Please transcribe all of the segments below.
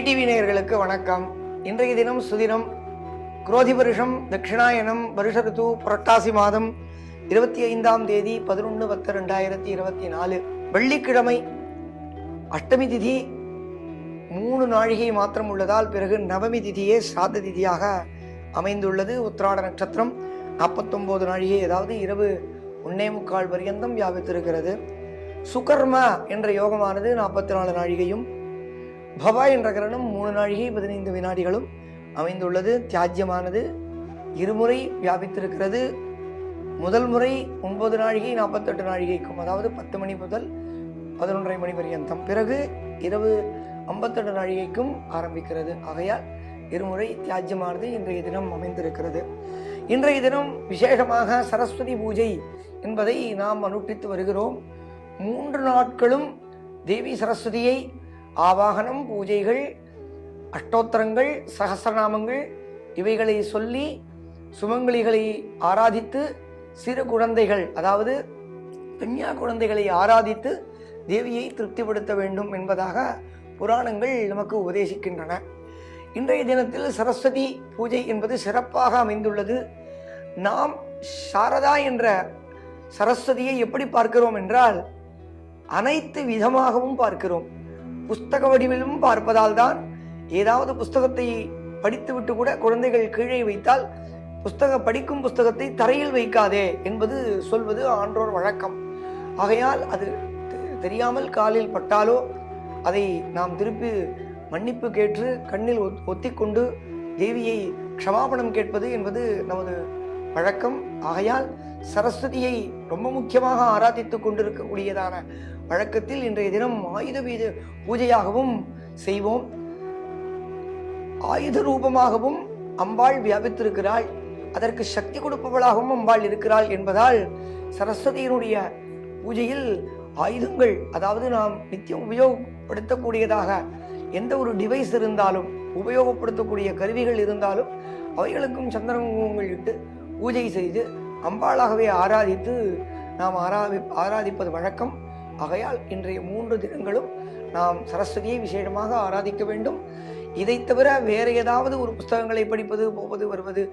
TV நேயர்களுக்கு வணக்கம். இன்றைய தினம் சுதினம் குரோதி வருஷம் தட்சிணாயனம் வருஷ ரிது புரட்டாசி மாதம் 25ஆம் தேதி 11/10/2024 வெள்ளிக்கிழமை. அஷ்டமி திதி 3 நாழிகை மாத்திரம் உள்ளதால் பிறகு நவமி திதியே சாத திதியாக அமைந்துள்ளது. உத்திராட நட்சத்திரம் 49 நாழிகை, அதாவது இரவு 1:45 பரியந்தம் வியாபித்திருக்கிறது. சுகர்ம என்ற யோகமானது 44 நாழிகையும், பவா என்ற கிரணம் 3 நாழிகை 15 வினாடிகளும் அமைந்துள்ளது. தியாஜ்யமானது இருமுறை வியாபித்திருக்கிறது. முதல் முறை 9 நாழிகை 48 நாழிகைக்கும், அதாவது 10 மணி முதல் 11:30 மணி பரியந்தம், பிறகு இரவு 58 நாழிகைக்கும் ஆரம்பிக்கிறது. ஆகையால் இருமுறை தியாஜ்யமானது இன்றைய தினம் அமைந்திருக்கிறது. இன்றைய தினம் விசேஷமாக சரஸ்வதி பூஜை என்பதை நாம் அனுஷ்டித்து வருகிறோம். 3 நாட்களும் தேவி சரஸ்வதியை ஆவாகனம், பூஜைகள், அஷ்டோத்திரங்கள், சகஸ்ரநாமங்கள் இவைகளை சொல்லி சுமங்கலிகளை ஆராதித்து, சிறு குழந்தைகள் அதாவது கன்யா குழந்தைகளை ஆராதித்து தேவியை திருப்திப்படுத்த வேண்டும் என்பதாக புராணங்கள் நமக்கு உபதேசிக்கின்றன. இன்றைய தினத்தில் சரஸ்வதி பூஜை என்பது சிறப்பாக அமைந்துள்ளது. நாம் சாரதா என்ற சரஸ்வதியை எப்படி பார்க்கிறோம் என்றால், அனைத்து விதமாகவும் பார்க்கிறோம். புஸ்தக வடிவிலும் பார்ப்பதால் தான், ஏதாவது புஸ்தகத்தை படித்துவிட்டு கூட குழந்தைகள் கீழே வைத்தால் படிக்கும் புஸ்தகத்தை தரையில் வைக்காதே என்பது சொல்வது ஆன்றோர் வழக்கம். ஆகையால் அது தெரியாமல் காலில் பட்டாலோ அதை நாம் திருப்பி மன்னிப்பு கேட்டு கண்ணில் ஒத்திக்கொண்டு தேவியை க்ஷமாபணம் கேட்பது என்பது நமது வழக்கம். ஆகையால் சரஸ்வதியை ரொம்ப முக்கியமாக ஆராதித்துக் கொண்டிருக்கக்கூடியதான வழக்கத்தில் இன்றைய தினம் ஆயுத பூஜையாகவும் செய்வோம். ஆயுத ரூபமாகவும் அம்பாள் வியாபித்திருக்கிறாள், அதற்கு சக்தி கொடுப்பவளாகவும் அம்பாள் இருக்கிறாள் என்பதால் சரஸ்வதியினுடைய பூஜையில் ஆயுதங்கள், அதாவது நாம் நித்தியம் உபயோகப்படுத்தக்கூடியதாக எந்த ஒரு டிவைஸ் இருந்தாலும், உபயோகப்படுத்தக்கூடிய கருவிகள் இருந்தாலும் அவைகளுக்கும் சந்திரகுங்குமங்கள் இட்டு பூஜை செய்து அம்பாளாகவே ஆராதித்து நாம் ஆராதிப்பது வழக்கம். ஆகையால் இன்றைய 3 தினங்களும் நாம் சரஸ்வதியை விசேஷமாக ஆராதிக்க வேண்டும். இதை தவிர வேறு ஏதாவது ஒரு புஸ்தகங்களை படிப்பது, போவது, வருவது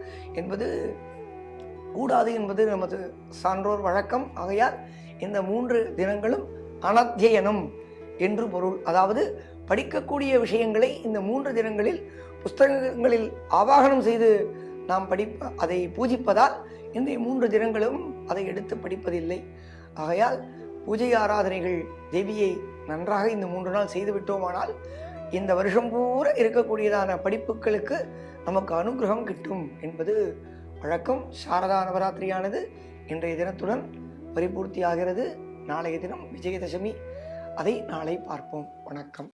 என்பது கூடாது என்பது நமது சான்றோர் வழக்கம். ஆகையால் இந்த 3 தினங்களும் அனத்தியனம் என்று பொருள். அதாவது படிக்கக்கூடிய விஷயங்களை இந்த 3 தினங்களில் புஸ்தகங்களில் ஆவாகனம் செய்து நாம் அதை பூஜிப்பதால் இன்றைய 3 தினங்களும் அதை எடுத்து படிப்பதில்லை. ஆகையால் பூஜை ஆராதனைகள் தேவியை நன்றாக இந்த 3 நாள் செய்து விட்டோமானால் இந்த வருஷம் பூரா இருக்கக்கூடியதான படிப்புகளுக்கு நமக்கு அனுகிரகம் கிட்டும் என்பது வழக்கம். சாரதா நவராத்திரியானது இன்றைய தினத்துடன் பரிபூர்த்தி ஆகிறது. நாளைய தினம் விஜயதசமி, அதை நாளை பார்ப்போம். வணக்கம்.